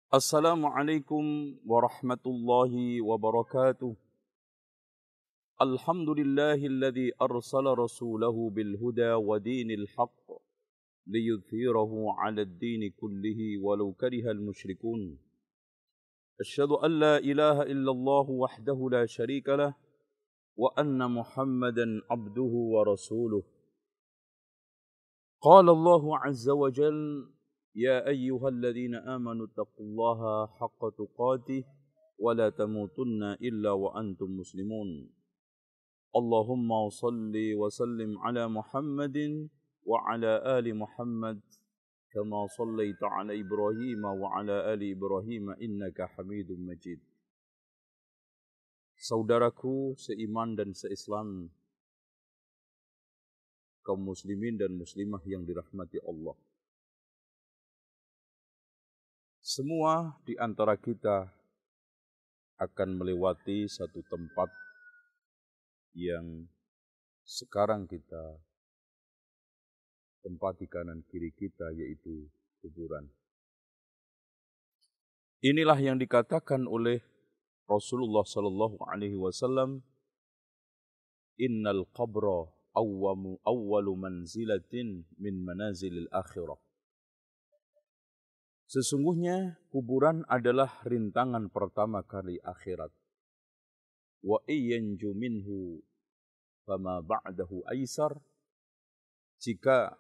Assalamualaikum warahmatullahi wabarakatuh. Alhamdulillahilladzi arsala rasulahu bil huda wa dinil haqq liyudhhirahu 'alad dini kullihi walau karihal musyrikun. Asyhadu an la ilaha illallah wahdahu la syarika lah wa anna Muhammadan abduhu wa rasuluh. Qala Allah 'azza wa jalla يا أيها الذين آمنوا اتقوا الله حق تقاته ولا تموتن إلا وأنتم مسلمون اللهم صل وسلم على محمد وعلى آل محمد كما صليت على إبراهيم وعلى آل إبراهيم إنك حميد مجيد. Saudaraku seiman dan seislam, kaum muslimin dan muslimah yang dirahmati Allah. Semua di antara kita akan melewati satu tempat yang sekarang kita tempati kanan kiri kita, yaitu kuburan. Inilah yang dikatakan oleh Rasulullah sallallahu alaihi wasallam, innal qabra awwalu manzilatin min manazilil akhirah. Sesungguhnya kuburan adalah rintangan pertama kali akhirat. Wa iyanju minhu fama ba'dahu aisar. Jika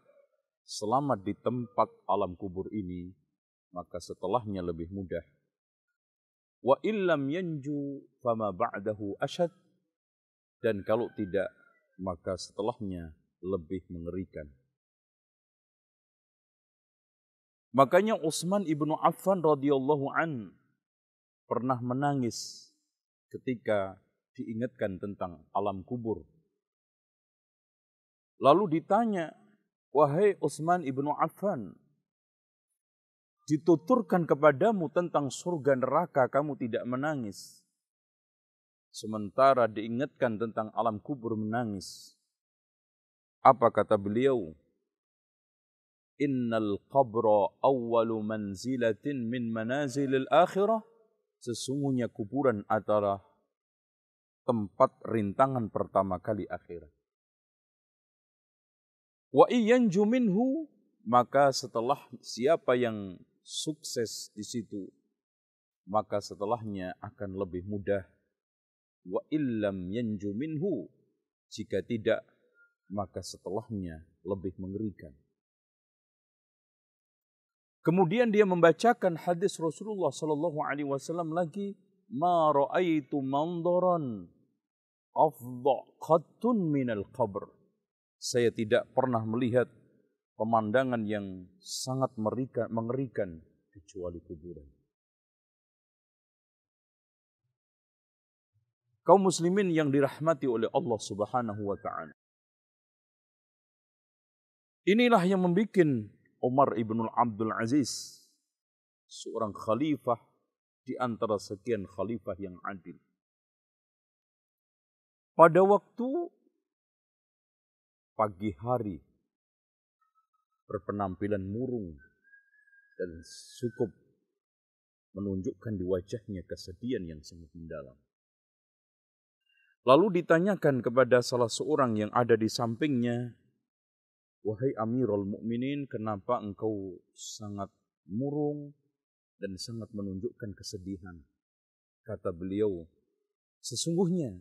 selamat di tempat alam kubur ini, maka setelahnya lebih mudah. Wa illam yanju fama ba'dahu asyad. Dan kalau tidak, maka setelahnya lebih mengerikan. Makanya Utsman ibnu Affan radhiyallahu an pernah menangis ketika diingatkan tentang alam kubur. Lalu ditanya, wahai Utsman ibnu Affan, dituturkan kepadamu tentang surga neraka, kamu tidak menangis. Sementara diingatkan tentang alam kubur menangis. Apa kata beliau? Innal qabra awwalu manzilatin min manazilil akhirah. Sesungguhnya kuburan adalah tempat rintangan pertama kali akhirat. Wa iyanju minhu, maka setelah siapa yang sukses di situ, maka setelahnya akan lebih mudah. Wa illam yanju minhu, jika tidak, maka setelahnya lebih mengerikan. Kemudian dia membacakan hadis Rasulullah sallallahu alaihi wasallam lagi, ma raaitu mandaran afdaqatun minal qabr. Saya tidak pernah melihat pemandangan yang sangat mengerikan kecuali kuburan. Kaum muslimin yang dirahmati oleh Allah Subhanahu wa taala. Inilah yang membuat Umar ibn Abdul Aziz, seorang khalifah di antara sekian khalifah yang adil. Pada waktu pagi hari berpenampilan murung dan cukup menunjukkan di wajahnya kesedihan yang sangat mendalam. Lalu ditanyakan kepada salah seorang yang ada di sampingnya, wahai Amirul Mukminin, kenapa engkau sangat murung dan sangat menunjukkan kesedihan? Kata beliau, sesungguhnya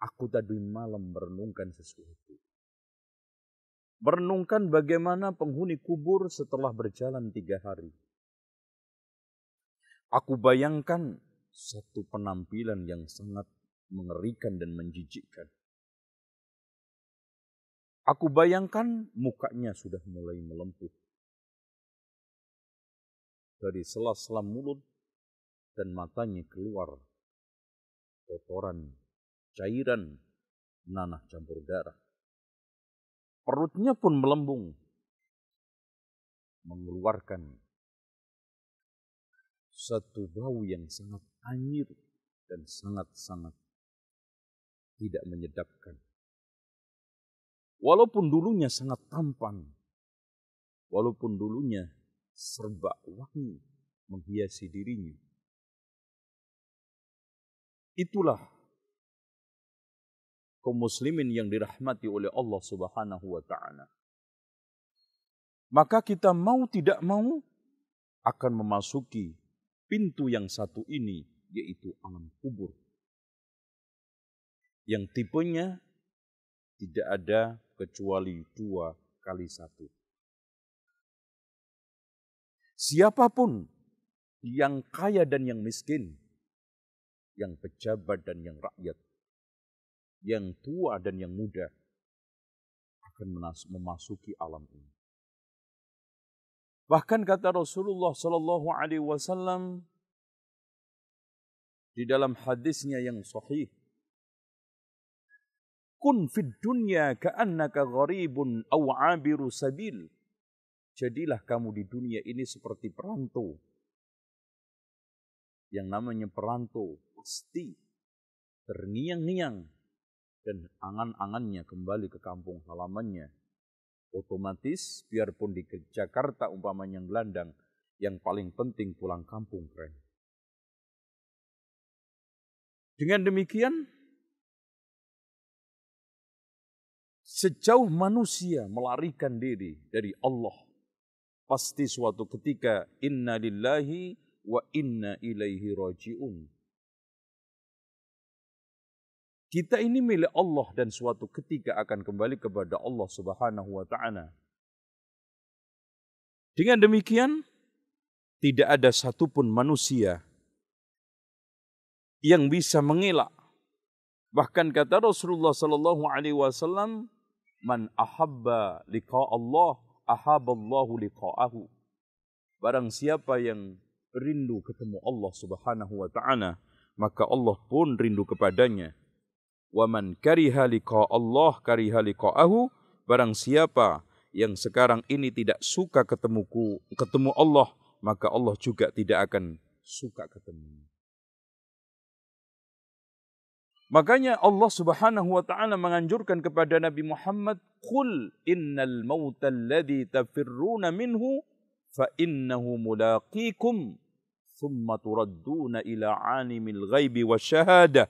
aku tadi malam merenungkan sesuatu. Merenungkan bagaimana penghuni kubur setelah berjalan 3 hari. Aku bayangkan satu penampilan yang sangat mengerikan dan menjijikkan. Aku bayangkan mukanya sudah mulai melempuh. Dari sela-sela mulut dan matanya keluar kotoran, cairan, nanah campur darah. Perutnya pun melembung, mengeluarkan satu bau yang sangat anyir dan sangat-sangat tidak menyedapkan. Walaupun dulunya sangat tampan, walaupun dulunya serba wangi, menghiasi dirinya. Itulah kaum muslimin yang dirahmati oleh Allah Subhanahu wa taala. Maka kita mau tidak mau akan memasuki pintu yang satu ini, yaitu alam kubur. Yang tipenya tidak ada kecuali 2x1. Siapapun yang kaya dan yang miskin, yang pejabat dan yang rakyat, yang tua dan yang muda, akan memasuki alam ini. Bahkan kata Rasulullah Sallallahu Alaihi Wasallam di dalam hadisnya yang sahih, "Kun fid dunya ka'annaka gharibun aw 'abiru sabil." Jadilah kamu di dunia ini seperti perantau. Yang namanya perantau pasti terngiang-ngiang dan angan-angannya kembali ke kampung halamannya. Otomatis biarpun di Jakarta umpamanya gelandang, yang paling penting pulang kampung, keren. Dengan demikian, sejauh manusia melarikan diri dari Allah, pasti suatu ketika inna lillahi wa inna ilaihi raji'un. Kita ini milik Allah dan suatu ketika akan kembali kepada Allah Subhanahu wa taala. Dengan demikian, tidak ada satupun manusia yang bisa mengelak. Bahkan kata Rasulullah sallallahu alaihi wasallam, "Man ahabba liqa Allah, ahabballahu liqa'ahu." Barang siapa yang rindu ketemu Allah Subhanahu wa taala, maka Allah pun rindu kepadanya. Wa man kariha liqa Allah kariha liqa'ahu. Barang siapa yang sekarang ini tidak suka ketemu Allah, maka Allah juga tidak akan suka ketemu. Makanya Allah Subhanahu wa taala menganjurkan kepada Nabi Muhammad, "Qul innal mauta alladhi tafirruna minhu fa innahu mulaqikum thumma turadduna ila 'alimil ghaibi wasyahadah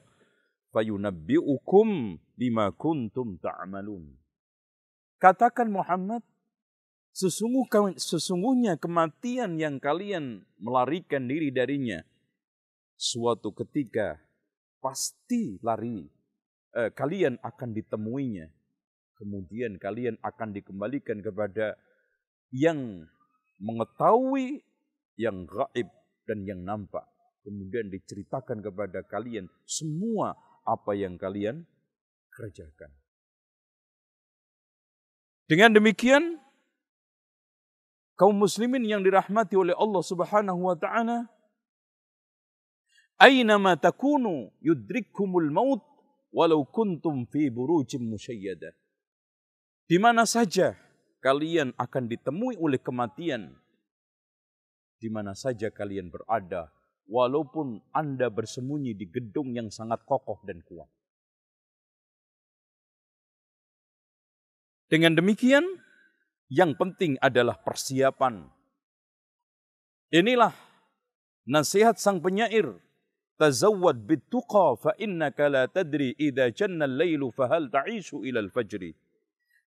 fayunabbi'ukum bima kuntum ta'malun." Katakan Muhammad, sesungguhnya kematian yang kalian melarikan diri darinya, suatu ketika pasti kalian akan ditemuinya. Kemudian kalian akan dikembalikan kepada yang mengetahui, yang gaib dan yang nampak. Kemudian diceritakan kepada kalian semua apa yang kalian kerjakan. Dengan demikian, kaum muslimin yang dirahmati oleh Allah Subhanahu wa taala, aynama takunu yudrikkumul maut walau kuntum fi burujim musyayyadah. Di mana saja kalian akan ditemui oleh kematian, di mana saja kalian berada, walaupun Anda bersembunyi di gedung yang sangat kokoh dan kuat. Dengan demikian, yang penting adalah persiapan. Inilah nasihat sang penyair, "Tazawwad bittuqa fa innaka la tadri idza janna al-lailu fahal ta'ishu ila al-fajri."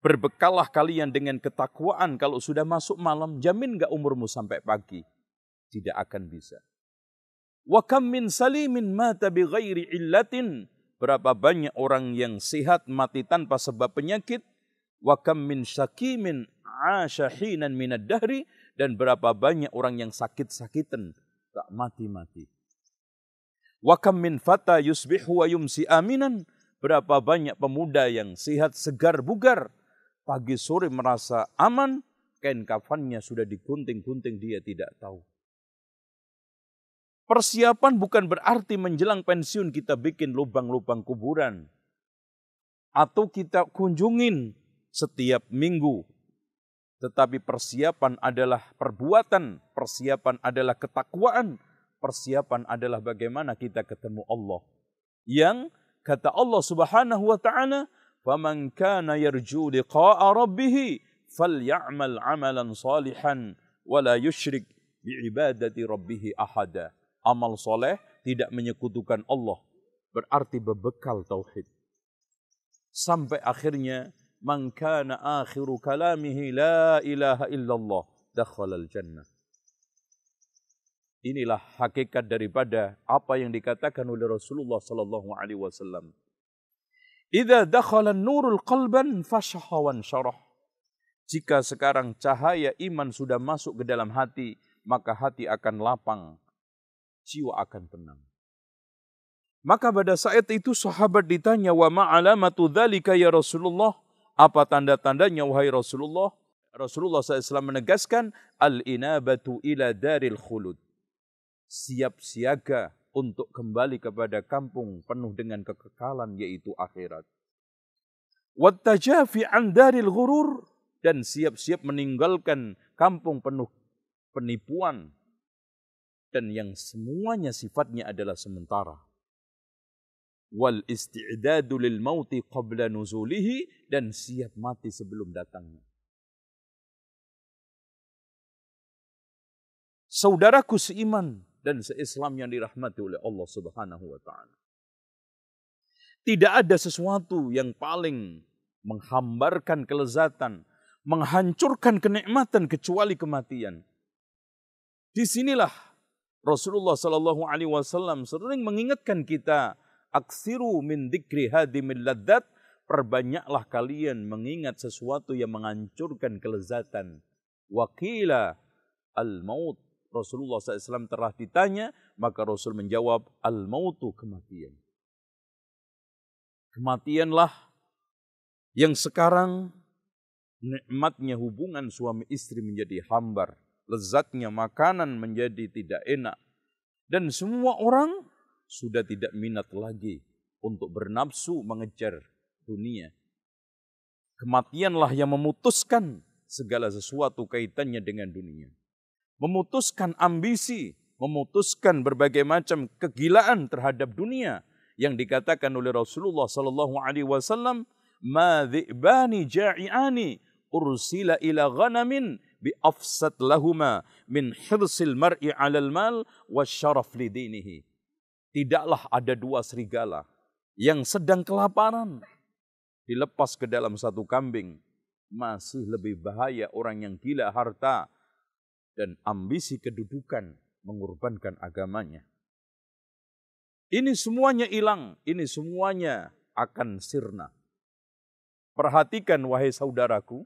Berbekalah kalian dengan ketakwaan, kalau sudah masuk malam, jamin enggak umurmu sampai pagi? Tidak akan bisa. Wa kam min salimin mata bi ghairi illatin. Berapa banyak orang yang sehat mati tanpa sebab penyakit. Wa kam min syakimin asha hinan minad dahri. Dan berapa banyak orang yang sakit-sakitan tak mati-mati. Wa kam min fata yusbihu wa yumsi aminan. Berapa banyak pemuda yang sehat segar bugar, pagi sore merasa aman, kain kafannya sudah digunting-gunting, dia tidak tahu. Persiapan bukan berarti menjelang pensiun kita bikin lubang-lubang kuburan. Atau kita kunjungin setiap minggu. Tetapi persiapan adalah perbuatan. Persiapan adalah ketakwaan. Persiapan adalah bagaimana kita ketemu Allah. Yang kata Allah Subhanahu wa taala, "Faman kana yarju liqa'a rabbih faly'amal 'amalan salihan wa la yusyrik bi'ibadati rabbihi ahada. Amal soleh tidak menyekutukan Allah, berarti berbekal tauhid. Sampai akhirnya, man kana akhiru kalamihi la ilaha illallah, dakhalal jannah. Inilah hakikat daripada apa yang dikatakan oleh Rasulullah sallallahu alaihi wasallam. Idza dakhala an-nurul qalban fashaha wan syarah. Jika sekarang cahaya iman sudah masuk ke dalam hati, maka hati akan lapang, jiwa akan tenang. Maka pada saat itu sahabat ditanya, wa ma'alamatu dzalika ya Rasulullah? Apa tanda-tandanya wahai Rasulullah? Rasulullah SAW menegaskan, al-inabatu ila daril khulud. Siap siaga untuk kembali kepada kampung penuh dengan kekekalan, yaitu akhirat. Wattajafi an daril ghurur, dan siap-siap meninggalkan kampung penuh penipuan, dan yang semuanya sifatnya adalah sementara. Wal isti'dadu lil mauti qabla nuzulihi, dan siap mati sebelum datangnya. Saudaraku seiman dan seislam yang dirahmati oleh Allah Subhanahu wa taala. Tidak ada sesuatu yang paling menghambarkan kelezatan, menghancurkan kenikmatan kecuali kematian. Disinilah Rasulullah sallallahu alaihi wasallam sering mengingatkan kita, aksiru min dzikri hadimil ladzat, perbanyaklah kalian mengingat sesuatu yang menghancurkan kelezatan. Waqila al-maut, Rasulullah SAW telah ditanya, maka Rasul menjawab, al-mautu, kematian. Kematianlah yang sekarang nikmatnya hubungan suami istri menjadi hambar, lezatnya makanan menjadi tidak enak, dan semua orang sudah tidak minat lagi untuk bernafsu mengejar dunia. Kematianlah yang memutuskan segala sesuatu kaitannya dengan dunia. Memutuskan ambisi, memutuskan berbagai macam kegilaan terhadap dunia yang dikatakan oleh Rasulullah sallallahu alaihi wasallam, ma dhi'bani ja'i'ani ursila ila ghanamin bi afsad lahuma min hirsil mar'i 'alal mal wasyaraf li dinihi. Tidaklah ada dua serigala yang sedang kelaparan dilepas ke dalam satu kambing. Masih lebih bahaya orang yang gila harta dan ambisi kedudukan mengorbankan agamanya. Ini semuanya hilang, ini semuanya akan sirna. Perhatikan wahai saudaraku,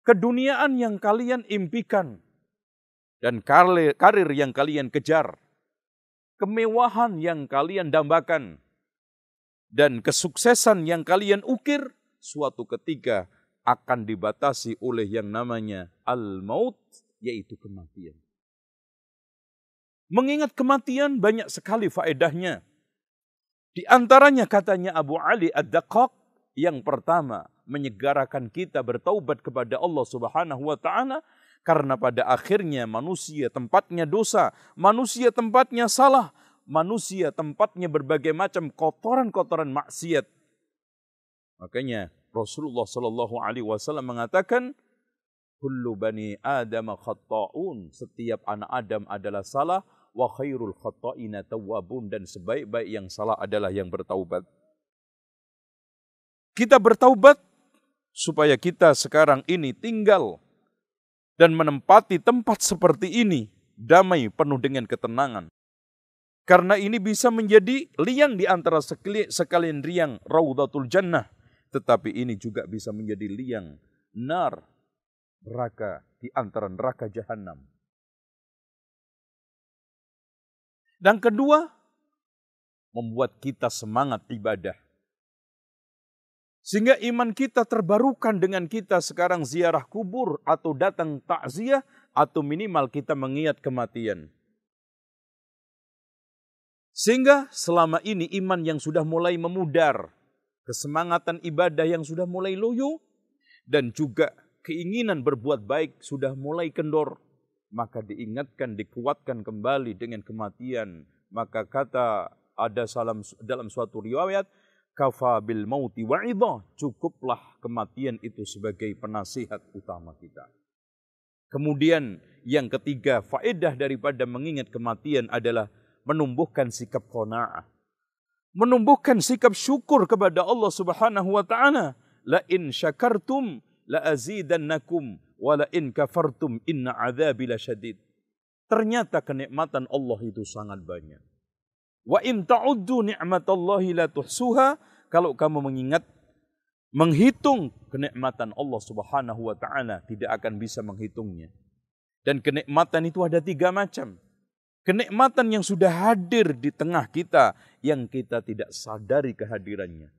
keduniaan yang kalian impikan dan karir yang kalian kejar, kemewahan yang kalian dambakan, dan kesuksesan yang kalian ukir, suatu ketika akan dibatasi oleh yang namanya al-maut, yaitu kematian. Mengingat kematian banyak sekali faedahnya. Di antaranya katanya Abu Ali Ad-Daqqaq, yang pertama menyegarakan kita bertaubat kepada Allah Subhanahu wa taala, karena pada akhirnya manusia tempatnya dosa, manusia tempatnya salah, manusia tempatnya berbagai macam kotoran-kotoran maksiat. Makanya Rasulullah sallallahu alaihi wasallam mengatakan, kullu bani Adam khatta'un, setiap anak Adam adalah salah, wa khairul khatta'ina tawwabun, dan sebaik-baik yang salah adalah yang bertaubat. Kita bertaubat supaya kita sekarang ini tinggal dan menempati tempat seperti ini, damai penuh dengan ketenangan. Karena ini bisa menjadi liang di antara sekalian riang Raudhatul Jannah, tetapi ini juga bisa menjadi liang nar, neraka di antara neraka jahanam. Dan kedua, membuat kita semangat ibadah. Sehingga iman kita terbarukan dengan kita sekarang ziarah kubur atau datang takziah, atau minimal kita mengingat kematian. Sehingga selama ini iman yang sudah mulai memudar, kesemangatan ibadah yang sudah mulai loyo, dan juga keinginan berbuat baik sudah mulai kendor, maka diingatkan, dikuatkan kembali dengan kematian. Maka kata ada dalam suatu riwayat, kafa bil mauti wa'idhah, cukuplah kematian itu sebagai penasihat utama kita. Kemudian yang ketiga, faedah daripada mengingat kematian adalah menumbuhkan sikap qanaah. Menumbuhkan sikap syukur kepada Allah Subhanahu wa taala. La in syakartum la azidannakum wa la in kafartum inna adzabi lasyadid. Ternyata kenikmatan Allah itu sangat banyak. Wa in ta'uddu ni'matallahi la tuhsuha. Kalau kamu menghitung kenikmatan Allah Subhanahu wa taala, tidak akan bisa menghitungnya. Dan kenikmatan itu ada 3 macam. Kenikmatan yang sudah hadir di tengah kita yang kita tidak sadari kehadirannya.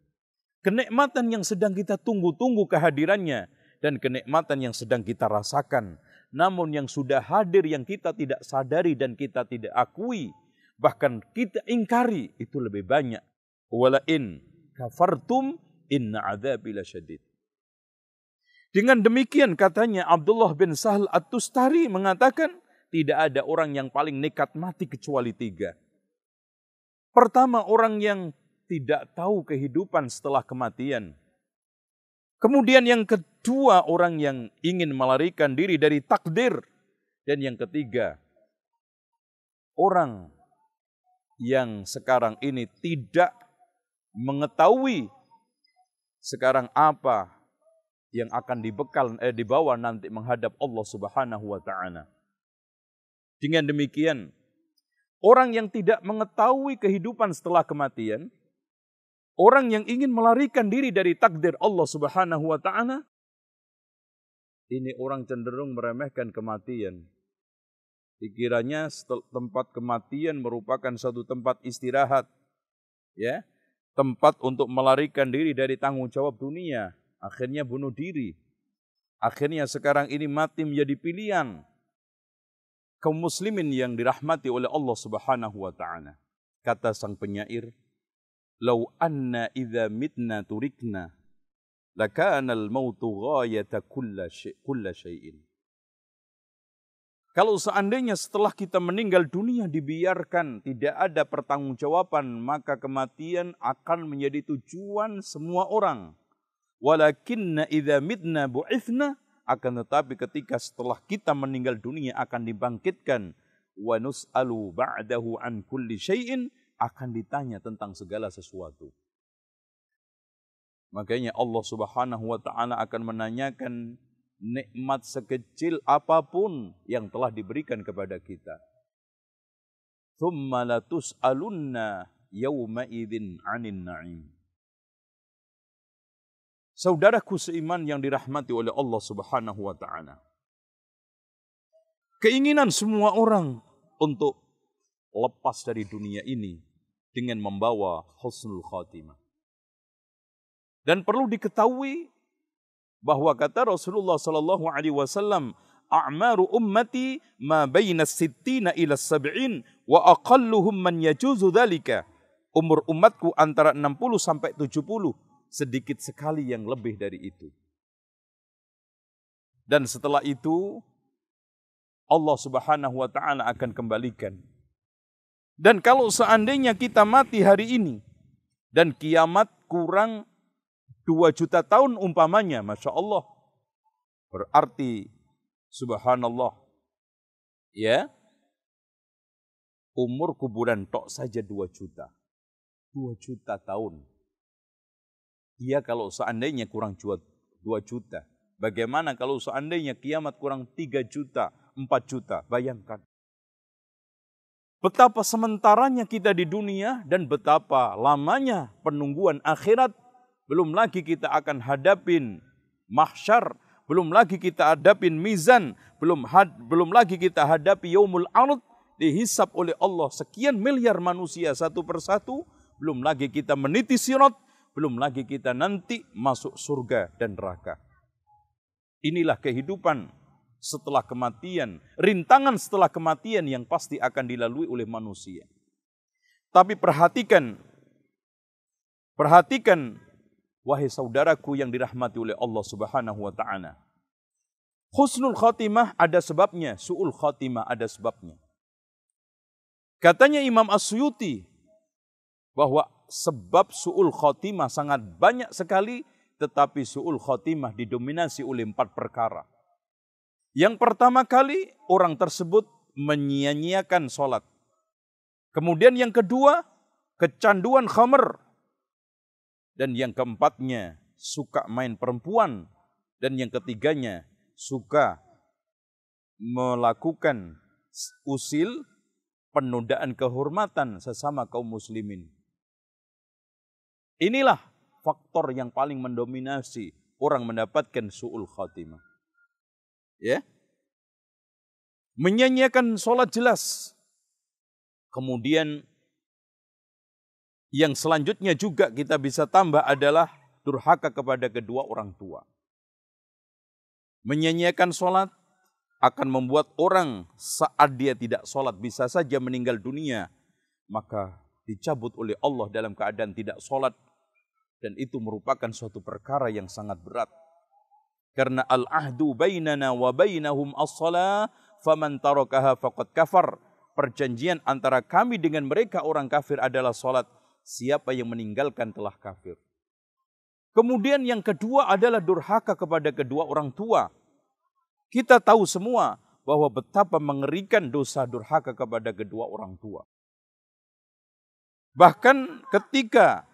Kenikmatan yang sedang kita tunggu-tunggu kehadirannya dan kenikmatan yang sedang kita rasakan. Namun yang sudah hadir yang kita tidak sadari dan kita tidak akui, bahkan kita ingkari, itu lebih banyak. Wala in kafartum inna adzabi lasyadid. Dengan demikian katanya Abdullah bin Sahal At-Tustari mengatakan tidak ada orang yang paling nekat mati kecuali 3. Pertama, orang yang tidak tahu kehidupan setelah kematian. Kemudian yang kedua, orang yang ingin melarikan diri dari takdir. Dan yang ketiga, orang yang sekarang ini tidak mengetahui sekarang apa yang akan dibawa nanti menghadap Allah Subhanahu wa taala. Dengan demikian, orang yang tidak mengetahui kehidupan setelah kematian, orang yang ingin melarikan diri dari takdir Allah Subhanahu wa taala, ini orang cenderung meremehkan kematian. Dikiranya tempat kematian merupakan suatu tempat istirahat, ya, tempat untuk melarikan diri dari tanggung jawab dunia. Akhirnya bunuh diri. Akhirnya sekarang ini mati menjadi pilihan kaum muslimin yang dirahmati oleh Allah Subhanahu wa taala. Kata sang penyair, "Lau anna idza mitna turikna lakana al-mautu ghayata kulla syai'in." Kalau seandainya setelah kita meninggal dunia dibiarkan tidak ada pertanggungjawaban, maka kematian akan menjadi tujuan semua orang. Walakinna idza mitna bu'ithna, akan tetapi ketika setelah kita meninggal dunia akan dibangkitkan, wa nus'alu ba'dahu an kulli syai'in, akan ditanya tentang segala sesuatu. Makanya Allah Subhanahu wa taala akan menanyakan nikmat sekecil apapun yang telah diberikan kepada kita. Tsumma latus'alunna yawma idzin 'anil na'im. Saudaraku seiman yang dirahmati oleh Allah Subhanahu wa taala. Keinginan semua orang untuk lepas dari dunia ini dengan membawa husnul khatimah. Dan perlu diketahui bahwa kata Rasulullah sallallahu alaihi wasallam, "A'maru ummati ma baina as-sittina ila as-sab'in wa aqalluhum man yajuzu dzalika." Umur umatku antara 60 sampai 70. Sedikit sekali yang lebih dari itu. Dan setelah itu Allah Subhanahu wa taala akan kembalikan. Dan kalau seandainya kita mati hari ini dan kiamat kurang 2 juta tahun umpamanya, Masya Allah, berarti subhanallah, ya, umur kuburan tok saja 2 juta. 2 juta tahun. Dia kalau seandainya kurang 2 juta. Bagaimana kalau seandainya kiamat kurang 3 juta, 4 juta. Bayangkan. Betapa sementaranya kita di dunia dan betapa lamanya penungguan akhirat. Belum lagi kita akan hadapin mahsyar. Belum lagi kita hadapin mizan. Belum lagi kita hadapi yaumul ard. Dihisap oleh Allah sekian miliar manusia satu persatu. Belum lagi kita meniti sirat. Belum lagi kita nanti masuk surga dan neraka. Inilah kehidupan setelah kematian. Rintangan setelah kematian yang pasti akan dilalui oleh manusia. Tapi perhatikan, wahai saudaraku yang dirahmati oleh Allah Subhanahu wa taala. Husnul khatimah ada sebabnya, su'ul khatimah ada sebabnya. Katanya Imam As-Suyuti bahwa sebab su'ul khatimah sangat banyak sekali, tetapi su'ul khatimah didominasi oleh 4 perkara. Yang pertama kali orang tersebut menyia-nyiakan sholat. Kemudian yang kedua, kecanduan khamr. Dan yang keempatnya, suka main perempuan. Dan yang ketiganya, suka melakukan usil penundaan kehormatan sesama kaum muslimin. Inilah faktor yang paling mendominasi orang mendapatkan su'ul khatimah. Ya. Menyanyiakan sholat jelas. Kemudian yang selanjutnya juga kita bisa tambah adalah durhaka kepada kedua orang tua. Menyanyiakan sholat akan membuat orang saat dia tidak sholat bisa saja meninggal dunia. Maka dicabut oleh Allah dalam keadaan tidak sholat. Dan itu merupakan suatu perkara yang sangat berat. Karena al-ahdu bainana wa bainahum as-salah faman tarakaha faqad kafar. Perjanjian antara kami dengan mereka orang kafir adalah sholat. Siapa yang meninggalkan telah kafir. Kemudian yang kedua adalah durhaka kepada kedua orang tua. Kita tahu semua bahwa betapa mengerikan dosa durhaka kepada kedua orang tua. Bahkan ketika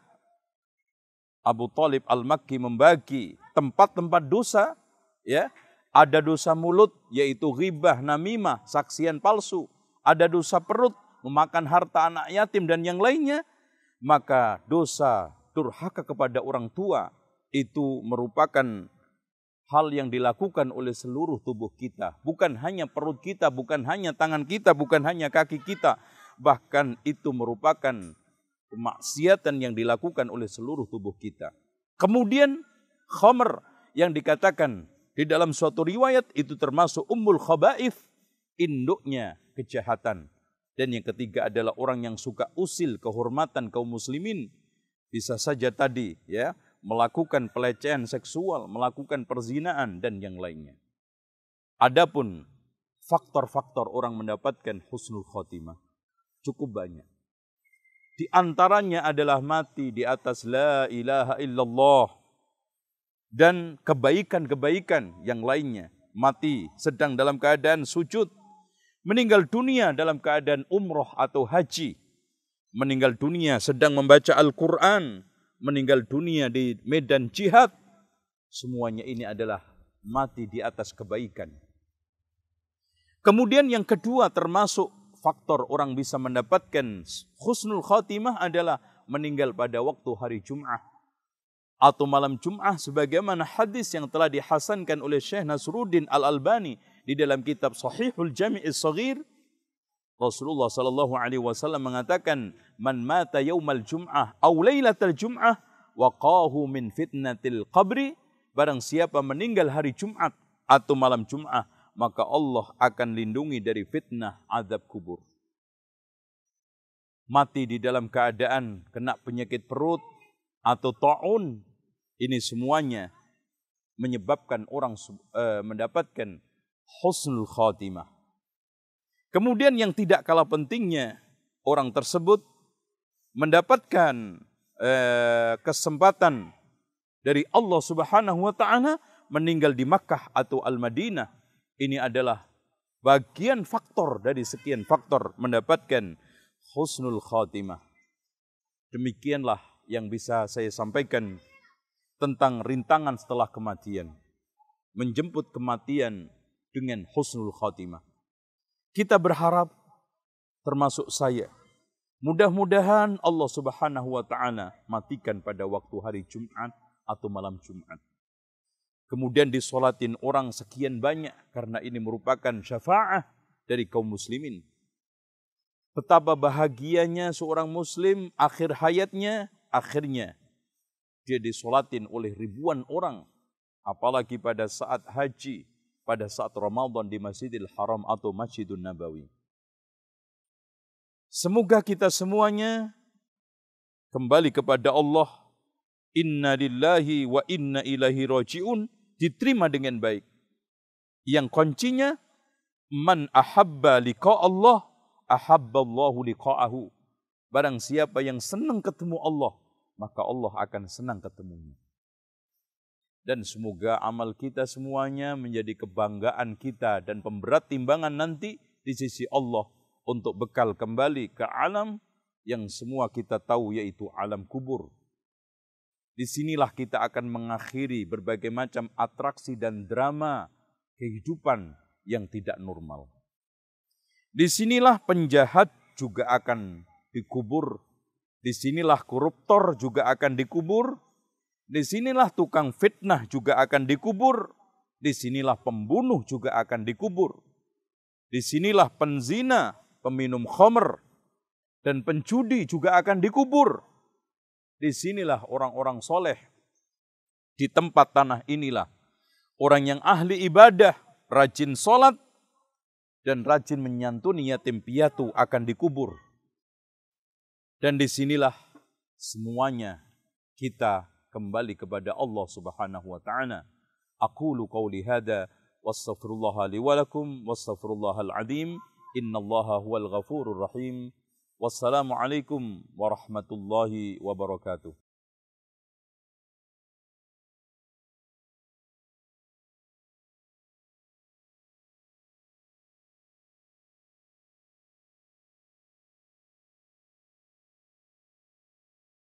Abu Thalib Al-Makki membagi tempat-tempat dosa, ya, ada dosa mulut yaitu ghibah, namimah, saksian palsu, ada dosa perut, memakan harta anak yatim dan yang lainnya, maka dosa durhaka kepada orang tua itu merupakan hal yang dilakukan oleh seluruh tubuh kita. Bukan hanya perut kita, bukan hanya tangan kita, bukan hanya kaki kita. Bahkan itu merupakan kemaksiatan yang dilakukan oleh seluruh tubuh kita. Kemudian khamr yang dikatakan di dalam suatu riwayat itu termasuk ummul khaba'ith, induknya kejahatan. Dan yang ketiga adalah orang yang suka usil kehormatan kaum muslimin. Bisa saja tadi ya, melakukan pelecehan seksual, melakukan perzinaan dan yang lainnya. Adapun faktor-faktor orang mendapatkan husnul khotimah cukup banyak. Di antaranya adalah mati di atas la ilaha illallah dan kebaikan-kebaikan yang lainnya. Mati sedang dalam keadaan sujud, meninggal dunia dalam keadaan umroh atau haji, meninggal dunia sedang membaca Al-Quran, meninggal dunia di medan jihad, semuanya ini adalah mati di atas kebaikan. Kemudian yang kedua termasuk faktor orang bisa mendapatkan husnul khatimah adalah meninggal pada waktu hari Jum'ah atau malam Jum'ah sebagaimana hadis yang telah dihasankan oleh Syekh Nasruddin Al-Albani di dalam kitab Sahihul Jami'is Shaghir. Rasulullah sallallahu alaihi wasallam mengatakan, "Man mata yaumal jum'ah aw lailatal jum'ah waqahu min fitnatil qabri." Barang siapa meninggal hari Jumat atau malam Jum'ah, maka Allah akan lindungi dari fitnah azab kubur. Mati di dalam keadaan kena penyakit perut atau taun, ini semuanya menyebabkan orang mendapatkan husnul khatimah. Kemudian yang tidak kalah pentingnya, orang tersebut mendapatkan kesempatan dari Allah Subhanahu wa taala meninggal di Makkah atau Al-Madinah. Ini adalah bagian faktor dari sekian faktor mendapatkan husnul khatimah. Demikianlah yang bisa saya sampaikan tentang rintangan setelah kematian. Menjemput kematian dengan husnul khatimah. Kita berharap, termasuk saya, mudah-mudahan Allah Subhanahu wa taala matikan pada waktu hari Jumat atau malam Jumat. Kemudian disolatin orang sekian banyak karena ini merupakan syafaah dari kaum muslimin. Betapa bahagianya seorang muslim akhir hayatnya, akhirnya dia disolatin oleh ribuan orang. Apalagi pada saat haji, pada saat Ramadan di Masjidil Haram atau Masjidun Nabawi. Semoga kita semuanya kembali kepada Allah. Inna lillahi wa inna ilaihi raji'un. Diterima dengan baik. Yang kuncinya, man ahabba liqa Allah, ahabba Allahu liqa'ahu. Barang siapa yang senang ketemu Allah, maka Allah akan senang ketemunya. Dan semoga amal kita semuanya menjadi kebanggaan kita dan pemberat timbangan nanti di sisi Allah untuk bekal kembali ke alam yang semua kita tahu, yaitu alam kubur. Disinilah kita akan mengakhiri berbagai macam atraksi dan drama kehidupan yang tidak normal. Disinilah penjahat juga akan dikubur. Disinilah koruptor juga akan dikubur. Disinilah tukang fitnah juga akan dikubur. Disinilah pembunuh juga akan dikubur. Disinilah penzina, peminum khamr, dan penjudi juga akan dikubur. Disinilah orang-orang soleh. Di tempat tanah inilah orang yang ahli ibadah, rajin sholat, dan rajin menyantuni yatim piatu akan dikubur. Dan disinilah semuanya kita kembali kepada Allah Subhanahu wa taala. Aqulu qauli hadza wastaghfirullaha li wa lakum wastaghfirullahal azim. Innallaha huwal ghafurur rahim. Wassalamu alaikum warahmatullahi wabarakatuh.